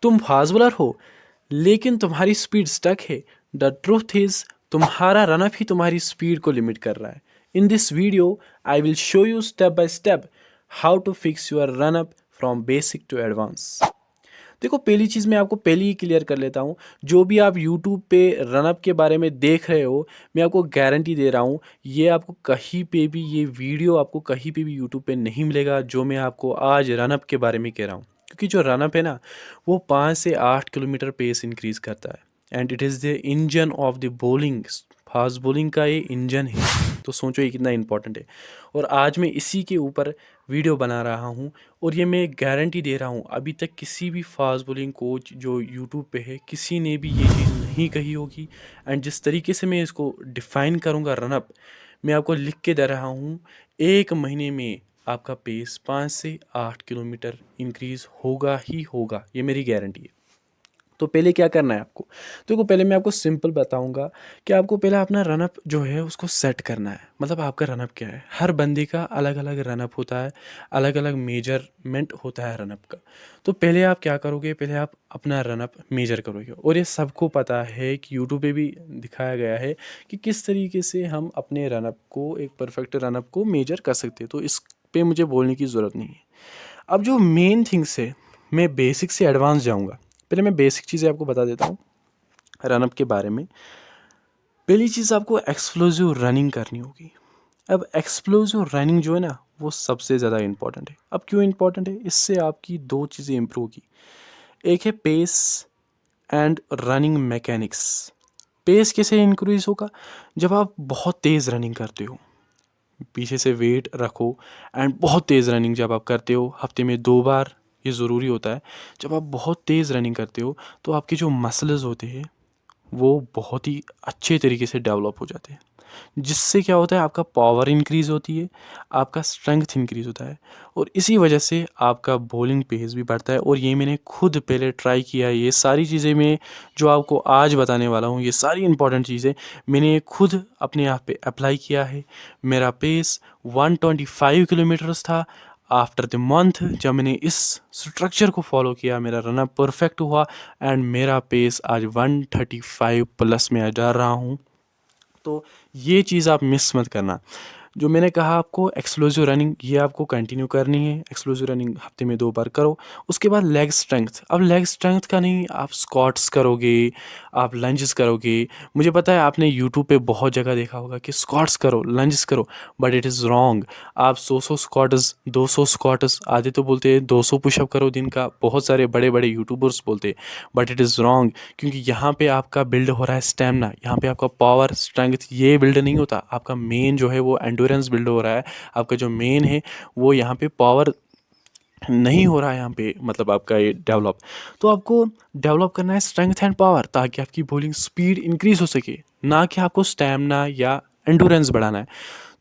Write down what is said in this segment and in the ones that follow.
तुम fast bowler हो लेकिन तुम्हारी स्पीड स्टक है। द ट्रूथ इज तुम्हारा रनअप ही तुम्हारी स्पीड को लिमिट कर रहा है। In this video I will show you step by step how to fix your run up from basic to advance. देखो, पहली चीज़ मैं आपको पहले ही क्लियर कर लेता हूँ। जो भी आप यूट्यूब पे रनअप के बारे में देख रहे हो, मैं आपको गारंटी दे रहा हूँ ये आपको कहीं पे भी, ये वीडियो आपको कहीं पे भी यूट्यूब पे नहीं मिलेगा जो मैं आपको आज रनअप के बारे में कह रहा हूँ। क्योंकि जो रनअप है ना, वो 5 से 8 किलोमीटर पेस इंक्रीज़ करता है and it is the engine of the bowling. Fast bowling का ये इंजन है, तो सोचो ये कितना इंपॉर्टेंट है। और आज मैं इसी के ऊपर वीडियो बना रहा हूँ और ये मैं गारंटी दे रहा हूँ अभी तक किसी भी फास्ट बॉलिंग कोच जो यूट्यूब पे है, किसी ने भी ये चीज़ नहीं कही होगी। एंड जिस तरीके से मैं इसको डिफ़ाइन करूँगा रनअप, मैं आपको लिख के दे रहा हूँ, 1 महीने में आपका पेस 5 से 8 किलोमीटर इंक्रीज़ होगा ही होगा, ये मेरी गारंटी है। तो पहले क्या करना है आपको? देखो, पहले मैं आपको सिंपल बताऊंगा कि आपको पहले अपना रनअप जो है उसको सेट करना है। मतलब आपका रनअप क्या है? हर बंदे का अलग अलग रनअप होता है, अलग अलग मेजरमेंट होता है रनअप का। तो पहले आप क्या करोगे? पहले आप अपना रनअप मेजर करोगे। और ये सबको पता है कि यूट्यूब पे भी दिखाया गया है कि किस तरीके से हम अपने रनअप को, एक परफेक्ट रनअप को मेजर कर सकते हैं। तो इस पे मुझे बोलने की ज़रूरत नहीं है। अब जो मेन थिंग्स है, मैं बेसिक से एडवांस जाऊँगा। पहले मैं बेसिक चीज़ें आपको बता देता हूँ रनअप के बारे में। पहली चीज़, आपको एक्सप्लोसिव रनिंग करनी होगी। अब एक्सप्लोसिव रनिंग जो है ना, वो सबसे ज़्यादा इंपॉर्टेंट है। अब क्यों इंपॉर्टेंट है? इससे आपकी दो चीज़ें इंप्रूव की। एक है pace and running mechanics. Pace कैसे इंक्रीज होगा? जब आप बहुत तेज़ रनिंग करते हो, पीछे से वेट रखो एंड बहुत तेज़ रनिंग जब आप करते हो, हफ्ते में 2 बार ये ज़रूरी होता है। जब आप बहुत तेज़ रनिंग करते हो तो आपके जो मसल्स होते हैं वो बहुत ही अच्छे तरीके से डेवलप हो जाते हैं, जिससे क्या होता है, आपका पावर इंक्रीज़ होती है, आपका स्ट्रेंथ इंक्रीज़ होता है और इसी वजह से आपका बॉलिंग पेस भी बढ़ता है। और ये मैंने खुद पहले ट्राई किया है। ये सारी चीज़ें मैं जो आपको आज बताने वाला हूँ, ये सारी इंपॉर्टेंट चीज़ें मैंने खुद अपने आप पे अप्लाई किया है। मेरा पेस 125 किलोमीटर्स था। आफ्टर द मंथ जब मैंने इस स्ट्रक्चर को फॉलो किया, मेरा रनअप परफेक्ट हुआ एंड मेरा पेस आज 135 प्लस में जा रहा हूँ। तो ये चीज़ आप मिस मत करना। जो मैंने कहा आपको एक्सप्लोसिव रनिंग, ये आपको कंटिन्यू करनी है। एक्सप्लोसिव रनिंग हफ्ते में 2 बार करो। उसके बाद लेग स्ट्रेंथ। अब लेग स्ट्रेंथ का नहीं, आप स्क्वाट्स करोगे, आप लंजेस करोगे। मुझे पता है आपने यूट्यूब पे बहुत जगह देखा होगा कि स्क्वाट्स करो, लंजेस करो, बट इट इज़ रॉन्ग। आप 100 स्क्वाट्स, 200 स्क्वाट्स, आधे तो बोलते हैं 200 पुशअप करो दिन का, बहुत सारे बड़े बड़े यूट्यूबर्स बोलते हैं, बट इट इज़ रॉन्ग। क्योंकि यहाँ पे आपका बिल्ड हो रहा है स्टेमिना, यहाँ पे आपका पावर स्ट्रेंथ ये बिल्ड नहीं होता। आपका मेन जो है वो एंडोरेंस बिल्ड हो रहा है। आपका जो मेन है वो यहाँ पे पावर नहीं हो रहा है यहाँ पे, मतलब आपका ये डेवलप। तो आपको डेवलप करना है स्ट्रेंथ एंड पावर, ताकि आपकी बॉलिंग स्पीड इंक्रीज हो सके, ना कि आपको स्टेमिना या एंडोरेंस बढ़ाना है।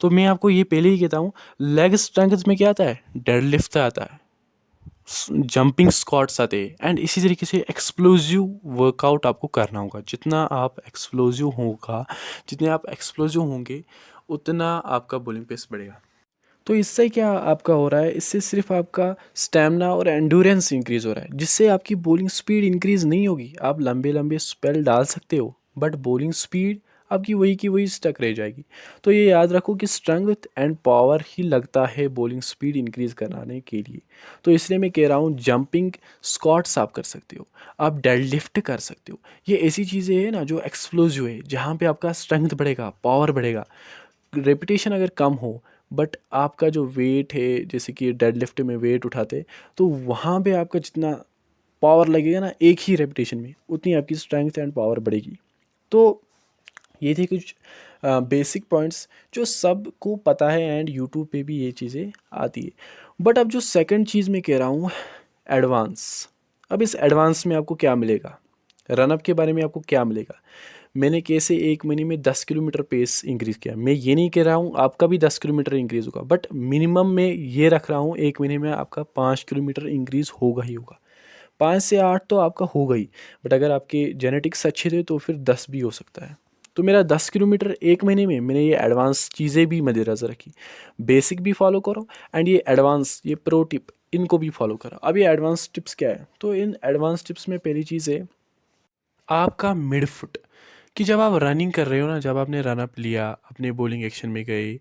तो मैं आपको ये पहले ही कहता हूँ, लेग स्ट्रेंथ में क्या आता है? डेडलिफ्ट आता है, जंपिंग स्क्वाट्स आते हैं एंड इसी तरीके से एक्सप्लोसिव वर्कआउट आपको करना होगा। जितना आप एक्सप्लोसिव होगा, जितने आप एक्सप्लोसिव होंगे, उतना आपका बॉलिंग पेस बढ़ेगा। तो इससे क्या आपका हो रहा है? इससे सिर्फ आपका स्टेमिना और एंडोरेंस इंक्रीज हो रहा है, जिससे आपकी बॉलिंग स्पीड इंक्रीज नहीं होगी। आप लंबे लंबे स्पेल डाल सकते हो बट बॉलिंग स्पीड आपकी वही की वही स्टक रह जाएगी। तो ये याद रखो कि स्ट्रेंथ एंड पावर ही लगता है बॉलिंग स्पीड इंक्रीज कराने के लिए। तो इसलिए मैं कह रहा हूँ, जंपिंग स्क्वाट्स आप कर सकते हो, आप डेडलिफ्ट कर सकते हो। ये ऐसी चीज़ें हैं ना जो एक्सप्लोसिव है, जहाँ पे आपका स्ट्रेंथ बढ़ेगा, पावर बढ़ेगा। रेपिटेशन अगर कम हो बट आपका जो वेट है, जैसे कि डेडलिफ्ट में वेट उठाते, तो वहाँ पे आपका जितना पावर लगेगा ना एक ही रेपिटेशन में, उतनी आपकी स्ट्रेंथ एंड पावर बढ़ेगी। तो ये थे कुछ बेसिक पॉइंट्स जो सबको पता है एंड यूट्यूब पे भी ये चीज़ें आती है। बट अब जो सेकंड चीज़ मैं कह रहा हूँ, एडवांस। अब इस एडवांस में आपको क्या मिलेगा? रनअप के बारे में आपको क्या मिलेगा? मैंने कैसे 1 महीने में 10 किलोमीटर पेस इंक्रीज़ किया। मैं ये नहीं कह रहा हूँ आपका भी 10 किलोमीटर इंक्रीज़ होगा, बट मिनिमम मैं ये रख रहा हूँ, 1 महीने में आपका 5 किलोमीटर इंक्रीज़ होगा ही होगा। 5 से 8 तो आपका होगा ही, बट अगर आपके जेनेटिक्स अच्छे थे तो फिर 10 भी हो सकता है। तो मेरा 10 किलोमीटर 1 महीने में, मैंने ये एडवांस चीज़ें भी मद्देनज़र रखी। बेसिक भी फॉलो करो एंड ये एडवांस, ये प्रो टिप इनको भी फॉलो करो। अब ये एडवांस टिप्स क्या है, तो इन एडवांस टिप्स में पहली चीज़ है आपका मिड फुट, कि जब आप रनिंग कर रहे हो ना, जब आपने रन अप लिया, अपने बॉलिंग एक्शन में गए,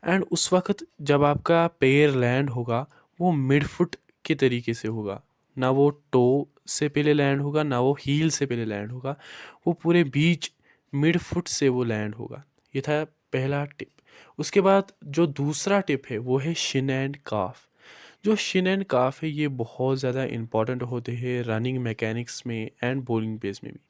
एंड उस वक्त जब आपका पैर लैंड होगा वो मिड फुट के तरीके से होगा, ना वो टो से पहले लैंड होगा ना वो हील से पहले लैंड होगा, वो पूरे बीच मिड फुट से वो लैंड होगा। ये था पहला टिप। उसके बाद जो दूसरा टिप है वो है शिन एंड काफ। जो शिन एंड काफ है ये बहुत ज़्यादा इंपॉर्टेंट होते हैं रनिंग मैकेनिक्स में एंड बॉलिंग पेस में भी।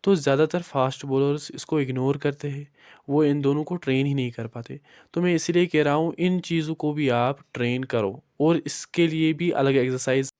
तो ज़्यादातर फास्ट बॉलर्स इसको इग्नोर करते हैं, वो इन दोनों को ट्रेन ही नहीं कर पाते। तो मैं इसीलिए कह रहा हूँ इन चीज़ों को भी आप ट्रेन करो, और इसके लिए भी अलग एक्सरसाइज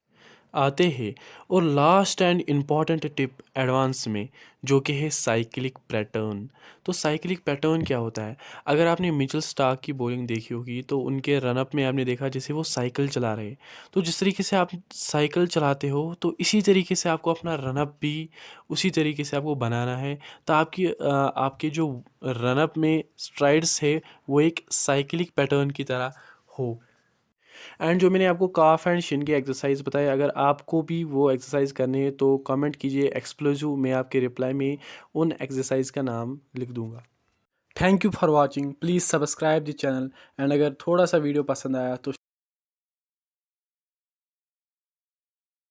आते हैं। और last and important tip advance में, जो कि है साइक्लिक पैटर्न। तो साइक्लिक पैटर्न क्या होता है, अगर आपने मिचेल स्टार्क की बॉलिंग देखी होगी तो उनके रनअप में आपने देखा जैसे वो साइकिल चला रहे हैं। तो जिस तरीके से आप साइकिल चलाते हो तो इसी तरीके से आपको अपना रनअप भी उसी तरीके से आपको बनाना है। तो आपके जो रनअप में स्ट्राइड्स है वो एक साइक्लिक पैटर्न की तरह हो। एंड जो मैंने आपको काफ एंड शिन की एक्सरसाइज बताई, अगर आपको भी वो एक्सरसाइज करनी है तो कमेंट कीजिए एक्सप्लोसिव, मैं आपके रिप्लाई में उन एक्सरसाइज का नाम लिख दूंगा। Thank you for watching, please subscribe the channel, and अगर थोड़ा सा वीडियो पसंद आया तो